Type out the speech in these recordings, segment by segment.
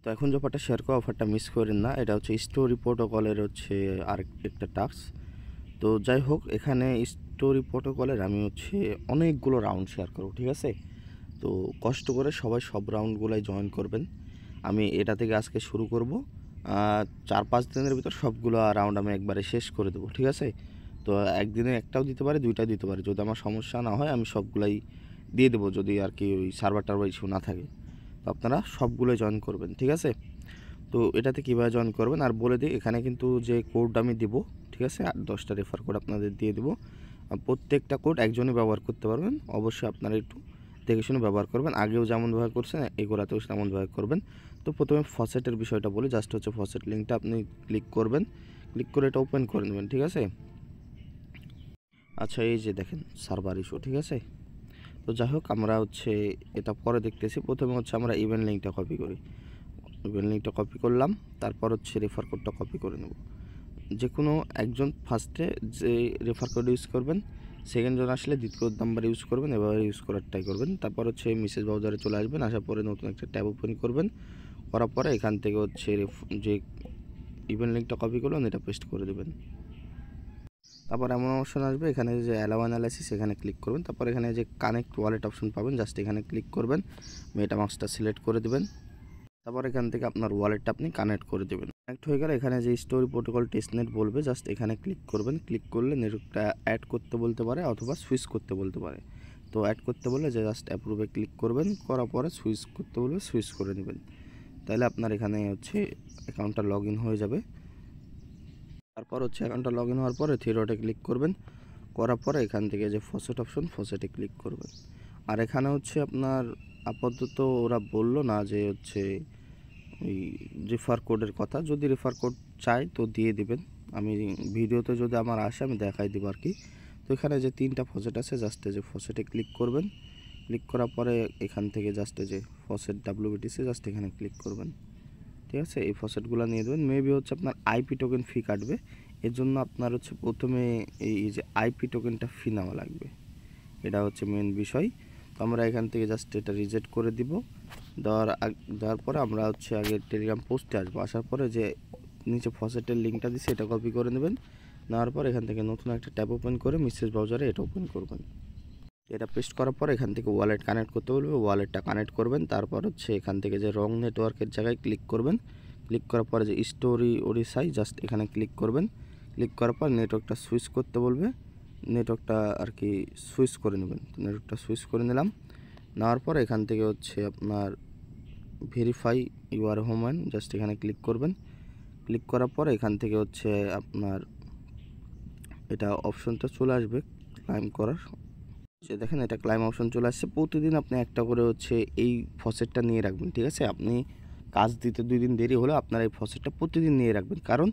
তো এখন যে অফারটা শেয়ার করা অফারটা মিস করেন না, এটা হচ্ছে স্টোরি প্রোটোকলের হচ্ছে আরেকটা টাস্ক। তো যাই হোক, এখানে স্টোরি প্রোটোকলের আমি হচ্ছে অনেকগুলো রাউন্ড শেয়ার করব, ঠিক আছে? তো কষ্ট করে সবাই সব রাউন্ডগুলাই জয়েন করবেন। আমি এটা থেকে আজকে শুরু করব, 4-5 দিনের ভিতর সবগুলো রাউন্ড আমি একবারে শেষ করে দেবো, ঠিক আছে? তো একদিনে একটাও দিতে পারে, দুইটাও দিতে পারে, যদি আমার সমস্যা না হয় আমি সবগুলাই দিয়ে দেবো, যদি আর কি ওই সার্ভার টার্ভার ইস্যু না থাকে। তো আপনারা সবগুলোই জয়েন করবেন, ঠিক আছে? তো এটাতে কীভাবে জয়েন করবেন আর বলে দিই, এখানে কিন্তু যে কোড আমি দিব, ঠিক আছে, 10টা রেফার কোড আপনাদের দিয়ে দেবো। প্রত্যেকটা কোড একজনই ব্যবহার করতে পারবেন। অবশ্যই আপনারা একটু দেখে শুনে ব্যবহার করবেন, আগেও যেমন ব্যবহার করছেন এগুলাতেও তেমন ব্যবহার করবেন। তো প্রথমে ফসেটের বিষয়টা বলি, জাস্ট হচ্ছে ফসেট লিঙ্কটা আপনি ক্লিক করবেন, ক্লিক করে এটা ওপেন করে নেবেন, ঠিক আছে? আচ্ছা, এই যে দেখেন সার্ভার ইস্যু, ঠিক আছে? তো যাই হোক, আমরা হচ্ছে এটা পরে দেখতেছি। প্রথমে হচ্ছে আমরা ইভেন্ট লিঙ্কটা কপি করি, ইভেন্ট লিঙ্কটা কপি করলাম, তারপর হচ্ছে রেফার কোডটা কপি করে নেব। যে কোনো একজন ফার্স্টে যে রেফার কোড ইউজ করবেন, সেকেন্ড জন আসলে দ্বিতীয় নাম্বার ইউজ করবেন, এভাবে ইউজ করার ট্রাই করবেন। তারপর হচ্ছে মেসেজ ব্রাউজারে চলে আসবেন, আসার পরে নতুন একটা ট্যাব ওপেন করবেন, করার পরে এখান থেকে হচ্ছে যে ইভেন্ট লিঙ্কটা কপি করলেন এটা পেস্ট করে দেবেন। তারপর এমন অপশন আসবে, এখানে যে অ্যালাউ অ্যানালাইসিস এখানে ক্লিক করবেন, তারপর এখানে যে কানেক্ট ওয়ালেট অপশন পাবেন, জাস্ট এখানে ক্লিক করবেন, মেটামাস্কটা সিলেক্ট করে দেবেন। তারপর এখান থেকে আপনার ওয়ালেটটা আপনি কানেক্ট করে দেবেন। কানেক্ট হয়ে গেলে এখানে যে স্টোরি প্রোটোকল টেস্টনেট বলবে, জাস্ট এখানে ক্লিক করবেন। ক্লিক করলে নেটওয়ার্কটা অ্যাড করতে বলতে পারে অথবা সুইচ করতে বলতে পারে। তো অ্যাড করতে বললে যে জাস্ট অ্যাপ্রুভে ক্লিক করবেন, করার পরে সুইচ করতে বলবে সুইচ করে নেবেন। তাহলে আপনার এখানে হচ্ছে অ্যাকাউন্টটা লগ ইন হয়ে যাবে। তারপর হচ্ছে অ্যাকাউন্টটা লগ ইন হওয়ার পরে থ্রি ডটে ক্লিক করবেন, করার পরে এখান থেকে যে ফসেট অপশন, ফসেটে ক্লিক করবেন। আর এখানে হচ্ছে আপনার আপাতত ওরা বলল না যে হচ্ছে ওই রেফার কোডের কথা, যদি রেফার কোড চাই তো দিয়ে দিবেন। আমি ভিডিওতে যদি আমার আসে আমি দেখাই দেবো আর কি। তো এখানে যে 3টা ফসেট আছে, জাস্ট যে ফসেটে ক্লিক করবেন, ক্লিক করার পরে এখান থেকে জাস্ট যে ফসেট WBTC জাস্ট এখানে ক্লিক করবেন, ঠিক আছে? এই ফসেটগুলো নিয়ে দেবেন। মেবি হচ্ছে আপনার আইপি টোকেন ফি কাটবে, এর জন্য আপনার হচ্ছে প্রথমে এই যে আইপি টোকেনটা ফি নেওয়া লাগবে, এটা হচ্ছে মেন বিষয়। তো আমরা এখান থেকে জাস্ট এটা রিজেক্ট করে দিব। দেওয়ার পরে আমরা হচ্ছে আগে টেলিগ্রাম পোস্টে আসবো, আসার পরে যে নিচে ফসেটের লিঙ্কটা দিচ্ছি এটা কপি করে নেবেন। নেওয়ার পর এখান থেকে নতুন একটা ট্যাব ওপেন করে মেসেজ ব্রাউজারে এটা ওপেন করবেন। এটা পেস্ট করার পর এখান থেকে ওয়ালেট কানেক্ট করতে বলবে, ওয়ালেটটা কানেক্ট করবেন। তারপর হচ্ছে এখান থেকে যে রং নেটওয়ার্কের জায়গায় ক্লিক করবেন, ক্লিক করার পরে যে স্টোরি ওডিসাই জাস্ট এখানে ক্লিক করবেন। ক্লিক করার পর নেটওয়ার্কটা সুইচ করতে বলবে, নেটওয়ার্কটা আর কি সুইচ করে নেবেন। নেটওয়ার্কটা সুইচ করে নিলাম। নেওয়ার পর এখান থেকে হচ্ছে আপনার ভেরিফাই ইউর হোমেন জাস্ট এখানে ক্লিক করবেন। ক্লিক করার পর এখান থেকে হচ্ছে আপনার এটা অপশনটা চলে আসবে ক্লাইম করার, যে দেখেন এটা ক্লাইম অপশন চলে আসছে। প্রতিদিন আপনি একটা করে হচ্ছে এই ফসেটটা নিয়ে রাখবেন, ঠিক আছে? আপনি কাজ দিতে 2 দিন দেরি হলেও আপনার এই ফসেটটা প্রতিদিন নিয়ে রাখবেন, কারণ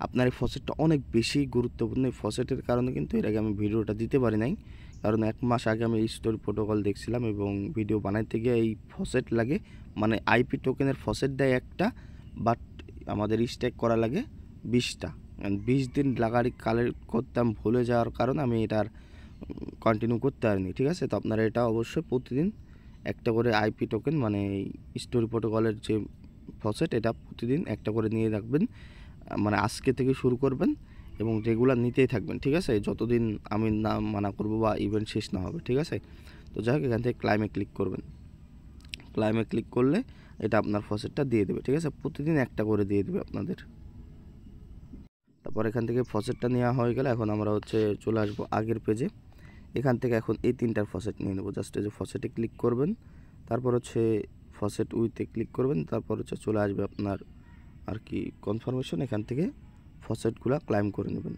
আপনার এই ফসেটটা অনেক বেশি গুরুত্বপূর্ণ। এই ফসেটের কারণে কিন্তু এর আগে আমি ভিডিওটা দিতে পারি নাই, কারণ 1 মাস আগে আমি এই স্টোরি প্রোটোকল দেখছিলাম এবং ভিডিও বানাইতে গিয়ে এই ফসেট লাগে, মানে আইপি টোকেনের ফসেট দেয় একটা, বাট আমাদের স্ট্যাক করা লাগে 20টা। 20 দিন লাগারি কালেক্ট করতাম, ভুলে যাওয়ার কারণে আমি এটার কন্টিনিউ করতে পারিনি, ঠিক আছে? তো আপনারা এটা অবশ্যই প্রতিদিন একটা করে আইপি টোকেন, মানে স্টোরি প্রোটোকলের যে ফসেট, এটা প্রতিদিন একটা করে নিয়ে রাখবেন। মানে আজকে থেকে শুরু করবেন এবং রেগুলার নিতেই থাকবেন, ঠিক আছে? যতদিন আমি না মানা করব বা ইভেন্ট শেষ না হবে, ঠিক আছে? তো যাই হোক, এখান থেকে ক্লাইমে ক্লিক করবেন। ক্লাইমে ক্লিক করলে এটা আপনার ফসেটটা দিয়ে দেবে, ঠিক আছে? প্রতিদিন একটা করে দিয়ে দেবে আপনাদের। তারপর এখান থেকে ফসেটটা নেওয়া হয়ে গেলে এখন আমরা হচ্ছে চলে আসবো আগের পেজে। এখান থেকে এখন এই 3টার ফসেট নিয়ে নেব। জাস্ট এই যে ফসেটে ক্লিক করবেন, তারপর হচ্ছে ফসেট উইথে ক্লিক করবেন, তারপর হচ্ছে চলে আসবে আপনার আর কি কনফার্মেশন, এখান থেকে ফসেটগুলো ক্লাইম করে নেবেন।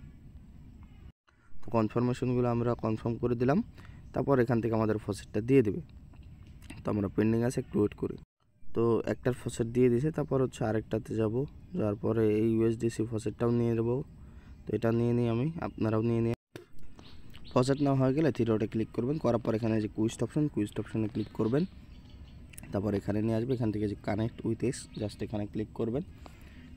তো কনফার্মেশনগুলো আমরা কনফার্ম করে দিলাম, তারপর এখান থেকে আমাদের ফসেটটা দিয়ে দেবে। তো আমরা পেন্ডিং আছে, একটু ওয়েট করি। তো একটার ফসেট দিয়ে দিয়েছে, তারপর হচ্ছে আরেকটাতে যাব, যাওয়ার পরে এই ইউএসডিসি ফসেটটাও নিয়ে নেব। তো এটা নিয়ে নিই আমি, আপনারাও নিয়ে নিন। ফসেট নেওয়া হয়ে গেলে থ্রি ডটে ক্লিক করবেন, করার পর এখানে যে কুইস্ট অপশনে ক্লিক করবেন। তারপর এখানে নিয়ে আসবে, এখান থেকে যে কানেক্ট উইথ এস জাস্ট এখানে ক্লিক করবেন।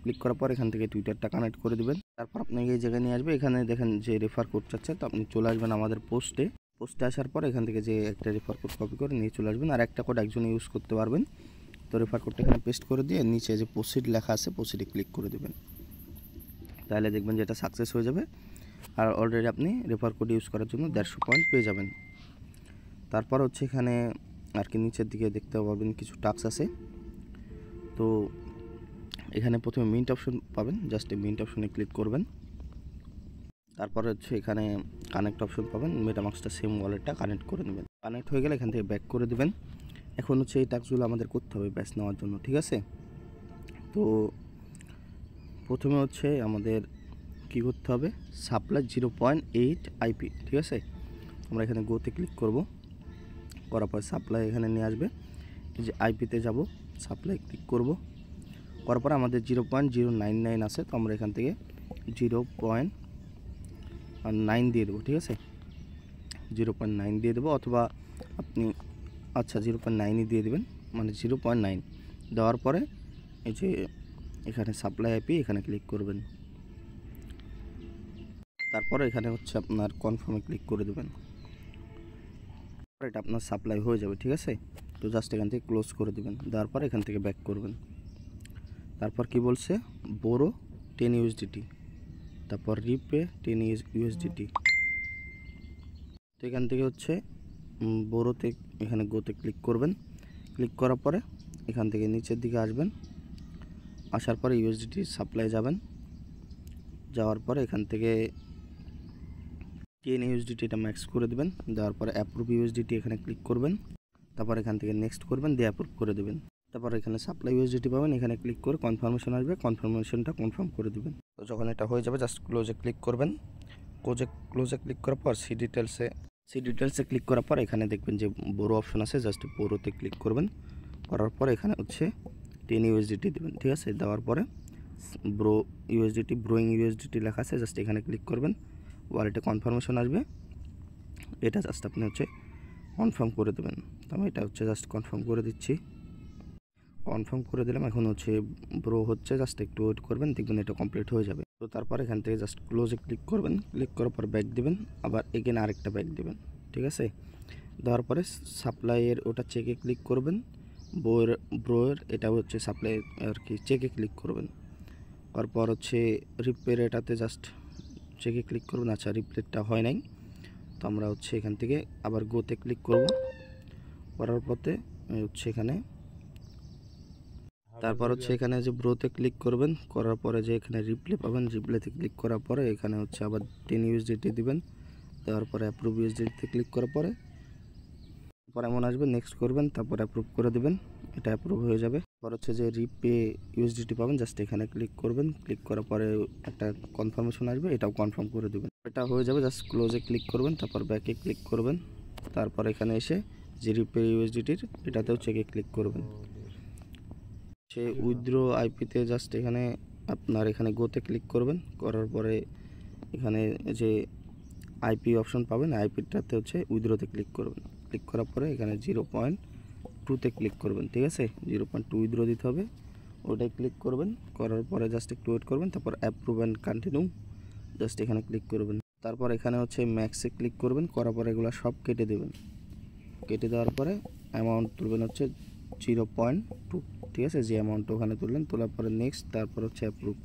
ক্লিক করার পর এখান থেকে টুইটারটা কানেক্ট করে দেবেন। তারপর আপনাকে এই জায়গায় নিয়ে আসবে, এখানে দেখেন যে রেফার কোড চাচ্ছে, তো আপনি চলে আসবেন আমাদের পোস্টে আসার পর এখান থেকে যে একটা রেফার কোড কপি করে নিয়ে চলে আসবেন। আর একটা কোড একজন ইউজ করতে পারবেন। তো তো রেফার কোডটা এখানে পেস্ট করে দিয়ে নিচে যে প্রসিড লেখা আছে প্রসিডে ক্লিক করে দেবেন, তাহলে দেখবেন যে এটা সাকসেস হয়ে যাবে। আর অলরেডি আপনি রেফার কোড ইউজ করার জন্য 150 পয়েন্ট পেয়ে যাবেন। তারপর হচ্ছে এখানে আর কি নিচের দিকে দেখতে পাবেন কিছু টাস্ক আছে। তো এখানে প্রথমে মিন্ট অপশন পাবেন, জাস্ট মিন্ট অপশনে ক্লিক করবেন। তারপরে হচ্ছে এখানে কানেক্ট অপশন পাবেন, মেটামাস্কটা সেম ওয়ালেটটা কানেক্ট করে নেবেন। কানেক্ট হয়ে গেলে এখান থেকে ব্যাক করে দেবেন। এখন হচ্ছে এই টাস্কগুলো আমাদের করতে হবে ব্যাচ নেওয়ার জন্য, ঠিক আছে। তো প্রথমে হচ্ছে আমাদের কি করতে হবে, সাপ্লাই 0.8 আইপি, ঠিক আছে। আমরা এখানে গোতে ক্লিক করব, করার পর সাপ্লাই এখানে নিয়ে আসবে, এই যে আইপিতে যাব, সাপ্লাই ক্লিক করব, করার পর আমাদের 0.099 আছে। তো আমরা এখান থেকে 0.9 দিয়ে দেবো, ঠিক আছে। 0.9 দিয়ে দেবো, অথবা আপনি 0.9ই দিয়ে দেবেন, মানে 0.9 দেওয়ার পরে এই যে এখানে সাপ্লাই আইপি এখানে ক্লিক করবেন। তারপরে এখানে হচ্ছে আপনার কনফার্মে ক্লিক করে দেবেন, এটা আপনার সাপ্লাই হয়ে যাবে, ঠিক আছে। তো জাস্ট এখান থেকে ক্লোজ করে দেবেন, দেওয়ার পর এখান থেকে ব্যাক করবেন। তারপর কি বলছে, বোরো 10 USDT, তারপর রিপে 10 USDT। তো এখান থেকে হচ্ছে বোরোতে এখানে গোতে ক্লিক করবেন, ক্লিক করার পরে এখান থেকে নিচের দিকে আসবেন, আসার পরে ইউএসডিটি সাপ্লাই যাবেন, যাওয়ার পরে এখান থেকে 10 USDT এটা ম্যাক্স করে দেবেন, দেওয়ার পরে অ্যাপ্রুভ USDT এখানে ক্লিক করবেন, তারপর এখান থেকে নেক্সট করবেন, দিয়ে অ্যাপ্রুভ করে দেবেন। তারপর এখানে সাপ্লাই USDT পাবেন, এখানে ক্লিক করে কনফার্মেশন আসবে, কনফার্মেশনটা কনফার্ম করে দেবেন। তো যখন এটা হয়ে যাবে জাস্ট ক্লোজে ক্লিক করবেন, ক্লোজে ক্লিক করার পর সি ডিটেলসে ক্লিক করার পর এখানে দেখবেন যে বোরো অপশন আছে, জাস্ট বোরোতে ক্লিক করবেন, করার পর এখানে হচ্ছে 10 USDT দেবেন, ঠিক আছে। দেওয়ার পরে ব্রোয়িং USDT লেখা আছে, জাস্ট এখানে ক্লিক করবেন, ওয়ালেটে কনফার্মেশন আসবে, এটা জাস্ট আপনি হচ্ছে কনফার্ম করে দেবেন। তো আমি এটা হচ্ছে জাস্ট কনফার্ম করে দিচ্ছি, কনফার্ম করে দিলাম। এখন হচ্ছে ব্রো হচ্ছে, জাস্ট একটু ওয়েট করবেন, দেখবেন এটা কমপ্লিট হয়ে যাবে। তো তারপর এখান থেকে জাস্ট ক্লোজে ক্লিক করবেন, ক্লিক করার পর ব্যাক দেবেন, আবার এগেন আরেকটা ব্যাক দেবেন, ঠিক আছে। দেওয়ার পরে সাপ্লাইয়ের ওটা চেকে ক্লিক করবেন, ব্রোয়ের এটা হচ্ছে সাপ্লাই আর কি চেকে ক্লিক করবেন, তারপর হচ্ছে রিপের এটাতে জাস্ট চেকে ক্লিক করবেন। আচ্ছা, রিপ্লেটটা হয় নাই, তো আমরা হচ্ছে এখান থেকে আবার গোতে ক্লিক করব, করার পথে হচ্ছে এখানে, তারপর হচ্ছে এখানে যে ব্রোতে ক্লিক করবেন, করার পরে যে এখানে রিপ্লে পাবেন, রিপ্লেতে ক্লিক করার পরে এখানে হচ্ছে আবার 10 USDT দিবেন, দেওয়ার পরে অ্যাপ্রুভ USDTতে ক্লিক করার পরে এমন আসবে, নেক্সট করবেন, তারপর অ্যাপ্রুভ করে দেবেন, এটা অ্যাপ্রুভ হয়ে যাবে। পর হচ্ছে যে রিপে USDT পাবেন, জাস্ট এখানে ক্লিক করবেন, ক্লিক করার পরে একটা কনফার্মেশন আসবে, এটাও কনফার্ম করে দেবেন, এটা হয়ে যাবে। জাস্ট ক্লোজে ক্লিক করবেন, তারপর ব্যাকে ক্লিক করবেন, তারপর এখানে এসে যে রিপে USDTর এটাতেও চেকে ক্লিক করবেন। সে উইথড্র আইপিতে জাস্ট এখানে আপনার এখানে গোতে ক্লিক করবেন, করার পরে এখানে যে আইপি অপশন পাবেন, আইপিটাতে হচ্ছে উইথড্রতে ক্লিক করবেন, ক্লিক করার পরে এখানে 0.2তে ক্লিক করবেন, ঠিক আছে। 0.2 উইথড্র দিতে হবে, ওটাই ক্লিক করবেন, করার পরে জাস্ট একটু ওয়েট করবেন, তারপর অ্যাপ্রুভ অ্যান্ড কন্টিনিউ জাস্ট এখানে ক্লিক করবেন। তারপর এখানে হচ্ছে ম্যাক্সে ক্লিক করবেন, করার পরে এগুলো সব কেটে দেবেন, কেটে দেওয়ার পরে অ্যামাউন্ট তুলবেন হচ্ছে 0.2, ঠিক আছে। যে অ্যামাউন্ট ওখানে তুললেন, তোলার পরে নেক্সট, তারপর হচ্ছে অ্যাপ্রুভ,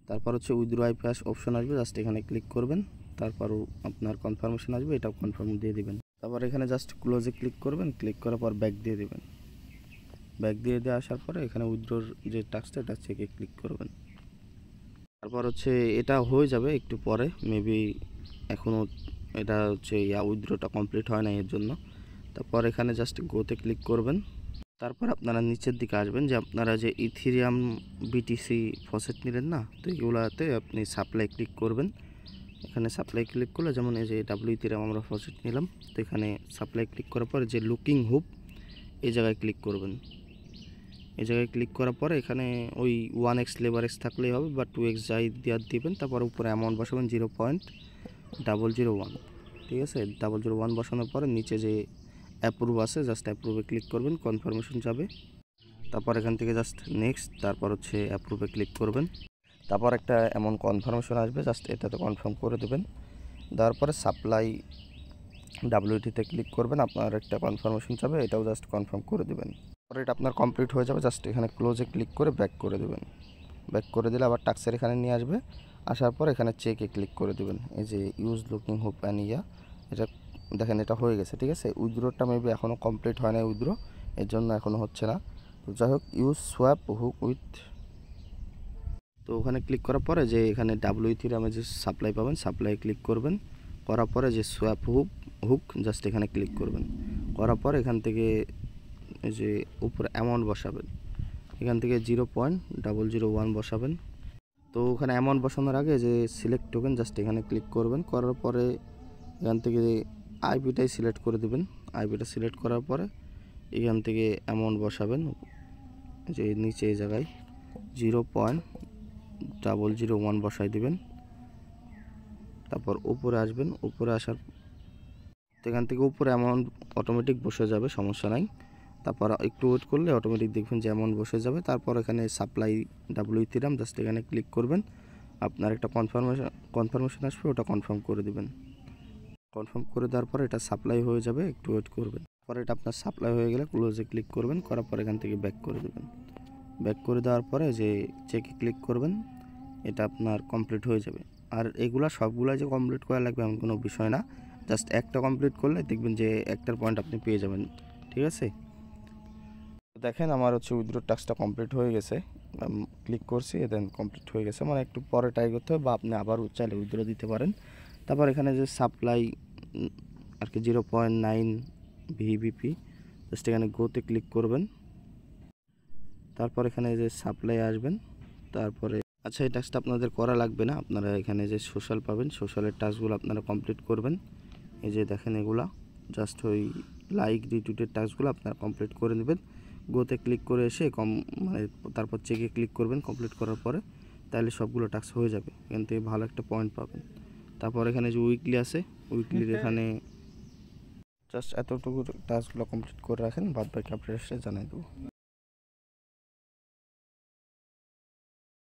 তারপর হচ্ছে উইথড্র আইপি অপশন আসবে, জাস্ট এখানে ক্লিক করবেন, তারপর আপনার কনফার্মেশন আসবে, এটাও কনফার্ম দিয়ে দিবেন। তারপর এখানে জাস্ট ক্লোজে ক্লিক করবেন, ক্লিক করার পর ব্যাক দিয়ে দেবেন, ব্যাক দিয়ে আসার পরে এখানে উইথড্রর যে টাস্কটা এটা চেকে ক্লিক করবেন। তারপর হচ্ছে এটা হয়ে যাবে একটু পরে, মেবি এখনও এটা হচ্ছে উইথড্রটা কমপ্লিট হয় না এর জন্য। তারপর এখানে জাস্ট গোতে ক্লিক করবেন, তারপর আপনারা নিচের দিকে আসবেন, যে আপনারা যে ইথেরিয়াম বিটিসি ফসেট নিলেন না, তো এগুলাতে আপনি সাপ্লাই ক্লিক করবেন। এখানে সাপ্লাই ক্লিক করলে, যেমন এই যে ইথেরিয়াম আমরা ফসেট নিলাম, তো এখানে সাপ্লাই ক্লিক করার পরে যে লুকিং হুপ এই জায়গায় ক্লিক করবেন। এই জায়গায় ক্লিক করার পরে এখানে ওই 1x লেভারেজ থাকলেই হবে, বা 2x যাই দেওয়ার দিবেন, তারপর উপরে অ্যামাউন্ট বসাবেন 0.001, ঠিক আছে। 001 বসানোর পরে নিচে যে অ্যাপ্রুভ আছে, জাস্ট অ্যাপ্রুভে ক্লিক করবেন, কনফার্মেশন যাবে, তারপর এখান থেকে জাস্ট নেক্সট, তারপর হচ্ছে অ্যাপ্রুভে ক্লিক করবেন, তারপর একটা এমন কনফার্মেশন আসবে, জাস্ট এটাতে কনফার্ম করে দেবেন। দেওয়ার পরে সাপ্লাই WT তে ক্লিক করবেন, আপনার একটা কনফার্মেশন যাবে, এটাও জাস্ট কনফার্ম করে দেবেন। পরে এটা আপনার কমপ্লিট হয়ে যাবে। জাস্ট এখানে ক্লোজে ক্লিক করে ব্যাক করে দেবেন। ব্যাক করে দিলে আবার টাস্কের এখানে নিয়ে আসবে। আসার পর এখানে চেকে ক্লিক করে দেবেন। এই যে ইউজ লুকিং হুক অ্যান্ড এটা দেখেন এটা হয়ে গেছে, ঠিক আছে। উইথড্রোটা মেবি এখনও কমপ্লিট হয় না, উইথড্রো এর জন্য এখনও হচ্ছে না। তো যাই হোক, ইউজ সোয়াপ হুক উইথ, তো ওখানে ক্লিক করার পরে যে এখানে ইথিরিয়ামে যে সাপ্লাই পাবেন, সাপ্লাই ক্লিক করবেন। করার পরে যে সোয়াপ হুক জাস্ট এখানে ক্লিক করবেন। করার পর এখান থেকে এই যে উপরে অ্যামাউন্ট বসাবেন, এখান থেকে 0.001 বসাবেন। তো ওখানে অ্যামাউন্ট বসানোর আগে যে সিলেক্ট টোকেন জাস্ট এখানে ক্লিক করবেন। করার পরে এখান থেকে আইপিটাই সিলেক্ট করে দেবেন। আইপিটা সিলেক্ট করার পরে এখান থেকে অ্যামাউন্ট বসাবেন, যে নিচে এই জায়গায় 0.001 বসাই দিবেন। তারপর উপরে আসবেন, উপরে আসার এখান থেকে উপরে অ্যামাউন্ট অটোমেটিক বসে যাবে, সমস্যা নাই। তারপর একটু ওয়েট করলে অটোমেটিক দেখবেন যে অ্যামাউন্ট বসে যাবে। তারপর এখানে সাপ্লাই ইথিরিয়াম জাস্ট এখানে ক্লিক করবেন। আপনার একটা কনফার্মেশন আসবে, ওটা কনফার্ম করে দেবেন। কনফার্ম করে দেওয়ার পরে এটা সাপ্লাই হয়ে যাবে, একটু ওয়েট করবেন। পরে এটা আপনার সাপ্লাই হয়ে গেলে ক্লোজে ক্লিক করবেন। করার পর এখান থেকে ব্যাক করে দেবেন। ব্যাক করে দেওয়ার পরে যে চেকে ক্লিক করবেন, এটা আপনার কমপ্লিট হয়ে যাবে। আর এগুলা সবগুলা যে কমপ্লিট করা লাগবে এমন কোনো বিষয় না, জাস্ট একটা কমপ্লিট করলে দেখবেন যে একটার পয়েন্ট আপনি পেয়ে যাবেন, ঠিক আছে। দেখেন আমার হচ্ছে উইথড্র টাস্কটা কমপ্লিট হয়ে গেছে। ক্লিক করছি, দেন কমপ্লিট হয়ে গেছে। মানে একটু পরে ট্রাই করতে হবে, বা আপনি আবার চাইলে উইথড্র দিতে পারেন। তারপর এখানে যে সাপ্লাই আর কি 0.9 ভিবিপি, জাস্ট এখানে গোতে ক্লিক করবেন। তারপর এখানে যে সাপ্লাই আসবেন। তারপরে আচ্ছা, এই টাস্কটা আপনাদের করা লাগবে না, আপনারা এখানে যে সোশ্যাল পাবেন, সোশ্যালের টাস্কগুলো আপনারা কমপ্লিট করবেন। এই যে দেখেন এগুলা জাস্ট ওই লাইক রিটুইটের টাস্কগুলো আপনারা কমপ্লিট করে নেবেন। গোতে ক্লিক করে এসে মানে তারপর চেকে ক্লিক করবেন কমপ্লিট করার পরে, তাহলে সবগুলো টাস্ক হয়ে যাবে। এখান থেকে ভালো একটা পয়েন্ট পাবেন। তারপর এখানে যে উইকলি আছে, উইকলির এখানে জাস্ট এতটুকু টাস্কগুলো কমপ্লিট করে রাখেন, বাদ বাকি আপডেট জানাই দেবো।